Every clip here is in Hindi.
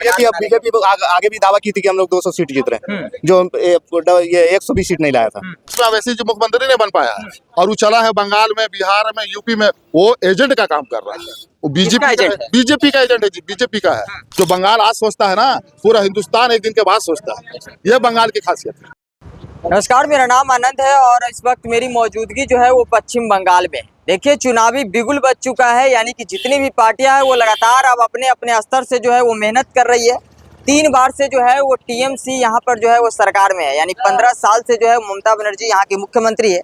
बीजेपी आगे भी दावा की थी कि हम लोग 200 सीट जीत रहे हैं, जो ये 120 सीट नहीं लाया था। वैसे जो मुख्यमंत्री नहीं बन पाया है और वो चला है बंगाल में, बिहार में, यूपी में, वो एजेंट का काम कर रहा है। वो बीजेपी का एजेंट है जी, बीजेपी का है। जो बंगाल आज सोचता है ना, पूरा हिंदुस्तान एक दिन के बाद सोचता है। यह बंगाल की खासियत है। नमस्कार, मेरा नाम आनंद है और इस वक्त मेरी मौजूदगी जो है वो पश्चिम बंगाल में। देखिए, चुनावी बिगुल बज चुका है, यानी कि जितनी भी पार्टियां हैं वो लगातार अब अपने अपने स्तर से जो है वो मेहनत कर रही है। 3 बार से जो है वो टीएमसी यहाँ पर जो है वो सरकार में है, यानी 15 साल से जो है ममता बनर्जी यहाँ की मुख्यमंत्री है।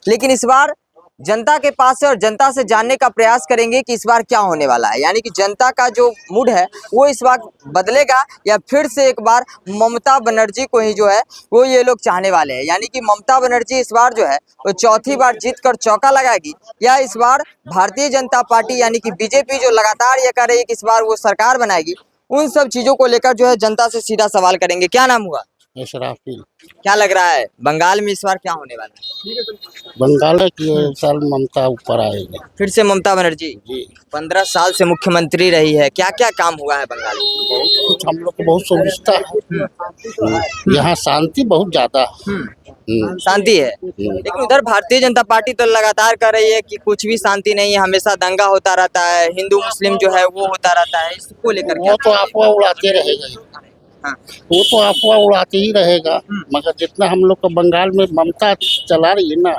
लेकिन इस बार जनता के पास से और जनता से जानने का प्रयास करेंगे कि इस बार क्या होने वाला है, यानी कि जनता का जो मूड है वो इस बार बदलेगा या फिर से एक बार ममता बनर्जी को ही जो है वो ये लोग चाहने वाले हैं। यानी कि ममता बनर्जी इस बार जो है वो चौथी बार जीत कर चौका लगाएगी, या इस बार भारतीय जनता पार्टी यानी कि बीजेपी जो लगातार ये कर रही है कि इस बार वो सरकार बनाएगी। उन सब चीज़ों को लेकर जो है जनता से सीधा सवाल करेंगे। क्या नाम हुआ? इशराफिल। क्या लग रहा है बंगाल में इस बार क्या होने वाला है? बंगाल की साल ममता ऊपर आएगी। फिर से ममता बनर्जी जी 15 साल से मुख्यमंत्री रही है, क्या क्या काम हुआ है बंगाल में? कुछ हम लोग को बहुत सुविधा है। यहाँ शांति बहुत ज्यादा है। शांति है, लेकिन उधर भारतीय जनता पार्टी तो लगातार कर रही है कि कुछ भी शांति नहीं है, हमेशा दंगा होता रहता है, हिंदू मुस्लिम जो है वो होता रहता है। इसको लेकर वो तो अफवाह उड़ाते रहेगा। हाँ। वो तो अफवाह उड़ाते ही रहेगा, मगर जितना हम लोग को बंगाल में ममता चला रही है ना,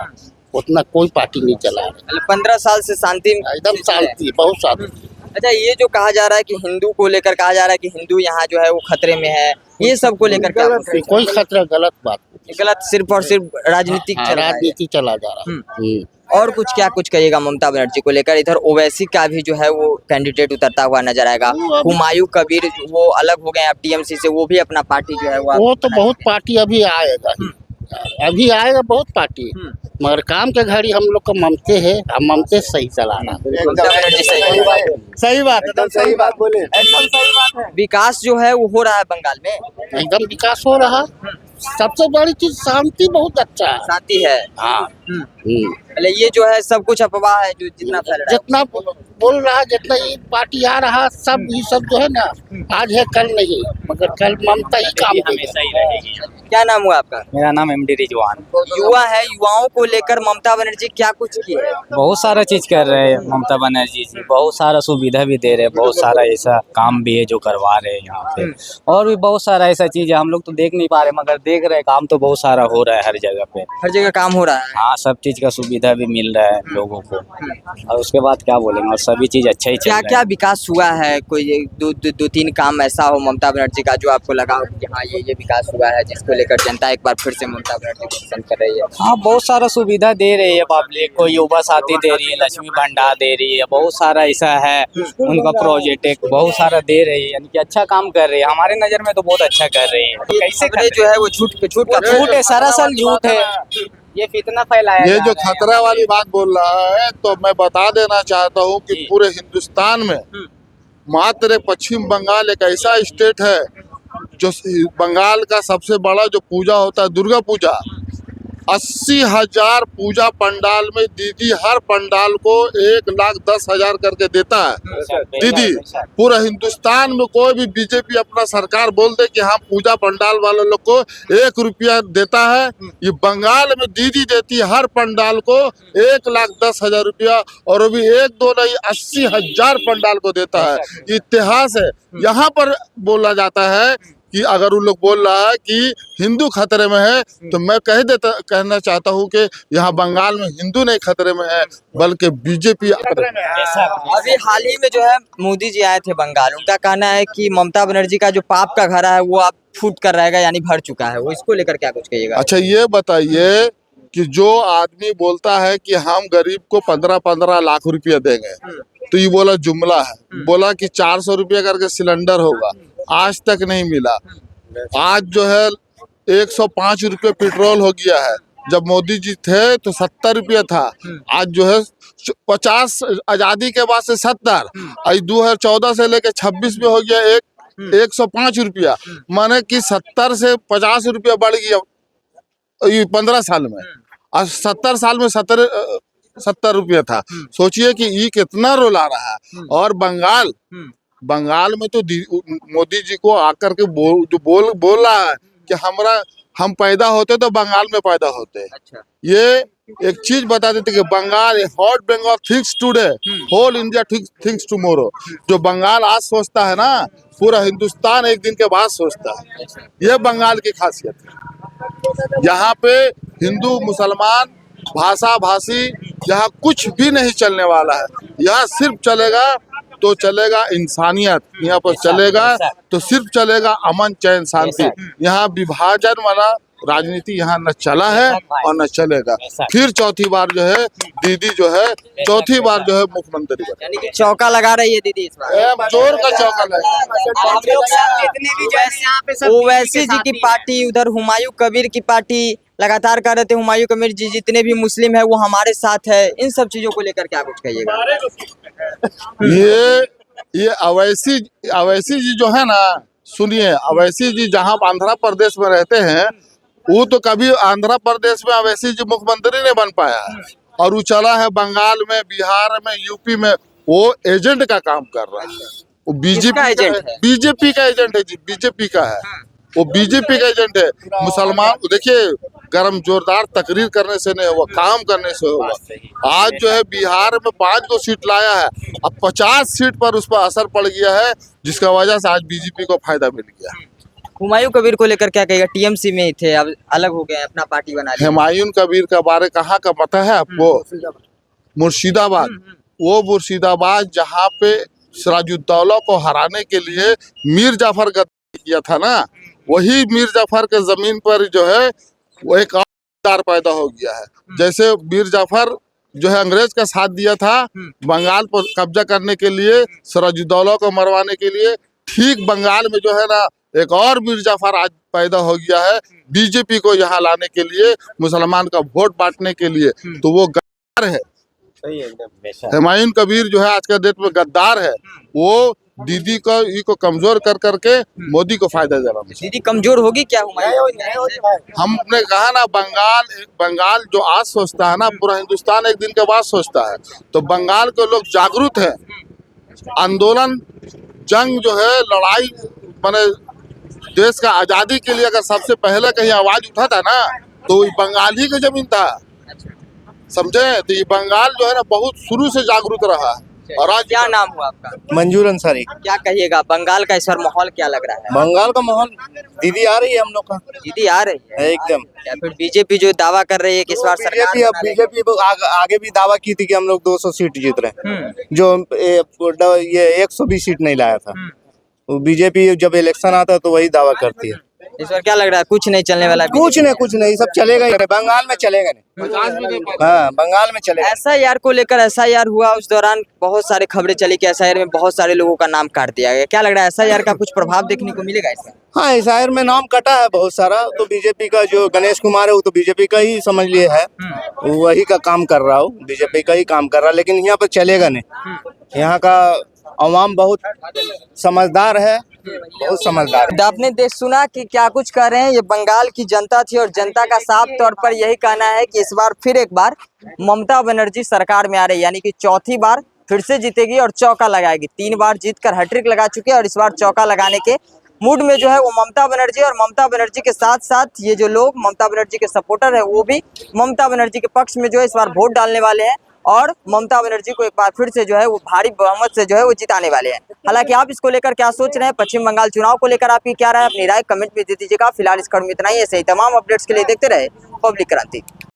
उतना कोई पार्टी नहीं चला रही। 15 साल से शांति एकदम शांति, बहुत शांति। अच्छा, ये जो कहा जा रहा है कि हिंदू को लेकर कहा जा रहा है कि हिंदू यहाँ जो है वो खतरे में है, ये सब को लेकर क्या? कोई खतरा, गलत बात। गलत, सिर्फ और सिर्फ राजनीतिक राजनीति चला जा रहा। और कुछ क्या कुछ कहिएगा ममता बनर्जी को लेकर? इधर ओवैसी का भी जो है वो कैंडिडेट उतरता हुआ नजर आएगा। हुमायूं कबीर वो अलग हो गए अब टीएमसी से, वो भी अपना पार्टी जो है वो तो बहुत पार्टी अभी आएगा, बहुत पार्टी, मगर काम के घड़ी हम लोग का ममते है, हम ममते सही चलाना। सही बात, एकदम सही बात बोले, एकदम सही बात है। विकास जो है वो हो रहा है बंगाल में, एकदम विकास हो रहा। सबसे बड़ी चीज शांति बहुत अच्छा है। शांति है। हाँ। ये जो है सब कुछ अफवाह है जो जितना फैल रहा है। जितना बोल रहा है, जितना ये पार्टी आ रहा, सब ये सब जो है ना, आज है कल नहीं, मगर कल ममता ही काम हमेशा ही रहेगी। क्या नाम हुआ आपका? मेरा नाम एमडी रिजवान। युवा है, युवाओं को लेकर ममता बनर्जी क्या कुछ की है? बहुत सारा चीज कर रहे हैं ममता बनर्जी जी, बहुत सारा सुविधा भी दे रहे हैं, बहुत सारा ऐसा काम भी है जो करवा रहे हैं यहाँ पे, और भी बहुत सारा ऐसा चीज है हम लोग तो देख नहीं पा रहे, मगर देख रहे हैं काम तो बहुत सारा हो रहा है हर जगह पे। हर जगह काम हो रहा है। हाँ, सब चीज का सुविधा भी मिल रहा है लोगों को, और उसके बाद क्या बोलेंगे, और सभी चीज अच्छा ही चल रहा है। क्या विकास हुआ है? कोई दो तीन काम ऐसा हो ममता बनर्जी का जो आपको लगा हो कि हाँ ये विकास हुआ है, जिसको लेकर जनता एक बार फिर से ममता बनर्जी को पसंद कर रही है? हाँ, बहुत सारा सुविधा दे रही है पब्लिक को, युवा साथी दे रही है, लक्ष्मी भंडार दे रही है, बहुत सारा ऐसा है उनका प्रोजेक्ट बहुत सारा दे रही है, यानी कि अच्छा काम कर रही है। हमारे नजर में तो बहुत अच्छा कर रही है। कैसे जो है वो झूठ है, सरासर झूठ है, ये फितना फैलाया। ये जो खतरा वाली बात बोल रहा है, तो मैं बता देना चाहता हूँ कि पूरे हिंदुस्तान में मात्र पश्चिम बंगाल एक ऐसा स्टेट है जो बंगाल का सबसे बड़ा जो पूजा होता है दुर्गा पूजा, 80,000 पूजा पंडाल में दीदी हर पंडाल को 1,10,000 करके देता है। दीदी पूरा हिंदुस्तान में कोई भी बीजेपी अपना सरकार बोल दे कि हाँ पूजा पंडाल वाले लोग को 1 रुपया देता है, ये बंगाल में दीदी देती है हर पंडाल को 1,10,000 रुपया, और वो भी 1-2 नहीं 80,000 पंडाल को देता है। इतिहास है। यहाँ पर बोला जाता है कि अगर उन लोग बोल रहा है कि हिंदू खतरे में है, तो मैं कहना चाहता हूँ कि यहाँ बंगाल में हिंदू नहीं खतरे में है, बल्कि बीजेपी खतरे में है। अभी हाल ही में जो है मोदी जी आए थे बंगाल, उनका कहना है कि ममता बनर्जी का जो पाप का घर है वो अब फूट कर रहेगा, यानी भर चुका है। वो इसको लेकर क्या कुछ कहिएगा? अच्छा, ये बताइए कि जो आदमी बोलता है कि हम गरीब को 15-15 लाख रुपया देंगे, तो ये बोला जुमला है। बोला कि 400 रुपया करके सिलेंडर होगा, आज तक नहीं मिला। आज जो है 105 रुपये पेट्रोल हो गया है। जब मोदी जी थे तो 70 रुपया था, आज जो है 50, आजादी के बाद से 70, आज 2014 से लेकर 26 में हो गया 105 रुपया, माने कि 70 से 50 रुपया बढ़ गया 15 साल में। आज 70 साल में 70 रुपया था। सोचिए कि ये कितना रोल आ रहा है। और बंगाल बंगाल में तो मोदी जी को आकर के बोल रहा है कि हम पैदा होते तो बंगाल में पैदा होते। अच्छा। ये एक चीज बता देते कि Bengal what Bengal thinks today, whole India thinks tomorrow. जो बंगाल आज सोचता है ना, पूरा हिंदुस्तान एक दिन के बाद सोचता है। ये बंगाल की खासियत है। यहाँ पे हिंदू मुसलमान भाषा भाषी यहाँ कुछ भी नहीं चलने वाला है। यहाँ सिर्फ चलेगा तो चलेगा इंसानियत, यहाँ पर चलेगा तो सिर्फ चलेगा अमन चैन शांति। यहाँ विभाजन वाला राजनीति यहाँ न चला है और न चलेगा। फिर चौथी बार जो है दीदी जो है चौथी बार जो है मुख्यमंत्री बने। यानी कि चौका लगा रही है दीदी इस बार। जोर का चौका लगा। हम लोग जितने भी ओवैसी जी की पार्टी, उधर हुमायूं कबीर की पार्टी लगातार कर रहे थे, हुमायूं कबीर जी जितने भी मुस्लिम है वो हमारे साथ है। इन सब चीजों को लेकर क्या कुछ कहिएगा? ये अवैसी जी जो है ना, सुनिए, अवैसी जी जहाँ आंध्र प्रदेश में रहते हैं, वो तो कभी आंध्र प्रदेश में अवैसी जी मुख्यमंत्री नहीं बन पाया है। और वो चला है बंगाल में, बिहार में, यूपी में, वो एजेंट का काम कर रहा है। वो बीजेपी का एजेंट है जी, बीजेपी का है। वो बीजेपी का एजेंट है। मुसलमान देखिए, गरम जोरदार तकरीर करने से नहीं होगा, काम करने से होगा। आज जो है बिहार में 5 सीट लाया है, अब 50 सीट पर उस पर असर पड़ गया है, जिसका वजह से आज बीजेपी को फायदा मिल गया। हुमायूं कबीर को लेकर क्या कहेगा? टीएमसी में ही थे, अब अलग हो गए, अपना पार्टी बना लिया। हुमायूं कबीर का बारे कहाँ का पता है आपको? मुर्शिदाबाद। वो मुर्शिदाबाद जहाँ पे सिराजुद्दौला को हराने के लिए मीर जाफर गद्दारी किया था ना, वही मीर जाफर के जमीन पर जो है वो एक और पैदा हो गया है। जैसे मीर जाफर जो है अंग्रेज का साथ दिया था बंगाल पर कब्जा करने के लिए, सिराजुद्दौला को मरवाने के लिए, ठीक बंगाल में जो है ना एक और मीर जाफर आज पैदा हो गया है बीजेपी को यहाँ लाने के लिए, मुसलमान का वोट बांटने के लिए। तो वो गद्दार है। हुमायूं कबीर जो है आज के डेट में गद्दार है। वो दीदी को कमजोर कर करके मोदी को फायदा दे रहा है। दीदी कमजोर होगी क्या हुमायूं? हमने कहा ना, बंगाल जो आज सोचता है ना, पूरा हिंदुस्तान एक दिन के बाद सोचता है। तो बंगाल के लोग जागरूक हैं। आंदोलन, जंग जो है, लड़ाई माने देश का आजादी के लिए अगर सबसे पहले कहीं आवाज उठा था ना, तो बंगाल ही की जमीन था, समझे? तो ये बंगाल जो है ना बहुत शुरू से जागरूक रहा है। और आज क्या नाम हुआ आपका? मंजूर अंसारी। क्या कहिएगा, बंगाल का इस बार माहौल क्या लग रहा है? बंगाल का माहौल, दीदी आ रही है हम लोग का, दीदी आ रही है एकदम। या फिर बीजेपी जो दावा कर रही है कि इस बार सरकार बना लेगी? बीजेपी आगे भी दावा की थी कि हम लोग 200 सीट जीत रहे हैं, जो ये 120 सीट नहीं लाया था। बीजेपी जब इलेक्शन आता है तो वही दावा करती है। इस बार क्या लग रहा है? कुछ नहीं चलने वाला है? कुछ नहीं, सब चलेगा ही। बंगाल में चलेगा नहीं। हाँ, बंगाल में चलेगा। एसआईआर को लेकर एसआईआर हुआ, उस दौरान बहुत सारी खबरें चली कि एसआईआर में बहुत सारे लोगों का नाम काट दिया गया। क्या लग रहा है, एसआईआर का कुछ प्रभाव देखने को मिलेगा इसका? हाँ, एसआईआर में नाम कटा है बहुत सारा। तो बीजेपी का जो गणेश कुमार है वो तो बीजेपी का ही समझ लिए है, वही का काम कर रहा हो, बीजेपी का ही काम कर रहा है। लेकिन यहाँ पर चलेगा नहीं। यहाँ का अवाम बहुत समझदार है, बहुत समझदार है। आपने देश सुना कि क्या कुछ कह रहे हैं। ये बंगाल की जनता थी और जनता का साफ तौर पर यही कहना है कि इस बार फिर एक बार ममता बनर्जी सरकार में आ रही है, यानी कि चौथी बार फिर से जीतेगी और चौका लगाएगी। 3 बार जीतकर हैट्रिक लगा चुके हैं और इस बार चौका लगाने के मूड में जो है वो ममता बनर्जी, और ममता बनर्जी के साथ साथ ये जो लोग ममता बनर्जी के सपोर्टर है वो भी ममता बनर्जी के पक्ष में जो है इस बार वोट डालने वाले हैं और ममता बनर्जी को एक बार फिर से जो है वो भारी बहुमत से जो है वो जिताने वाले हैं। हालांकि आप इसको लेकर क्या सोच रहे हैं, पश्चिम बंगाल चुनाव को लेकर आपकी क्या राय है, अपनी राय कमेंट में दे दीजिएगा। फिलहाल इस खबर में इतना ही। ऐसे ही तमाम अपडेट्स के लिए देखते रहे पब्लिक क्रांति।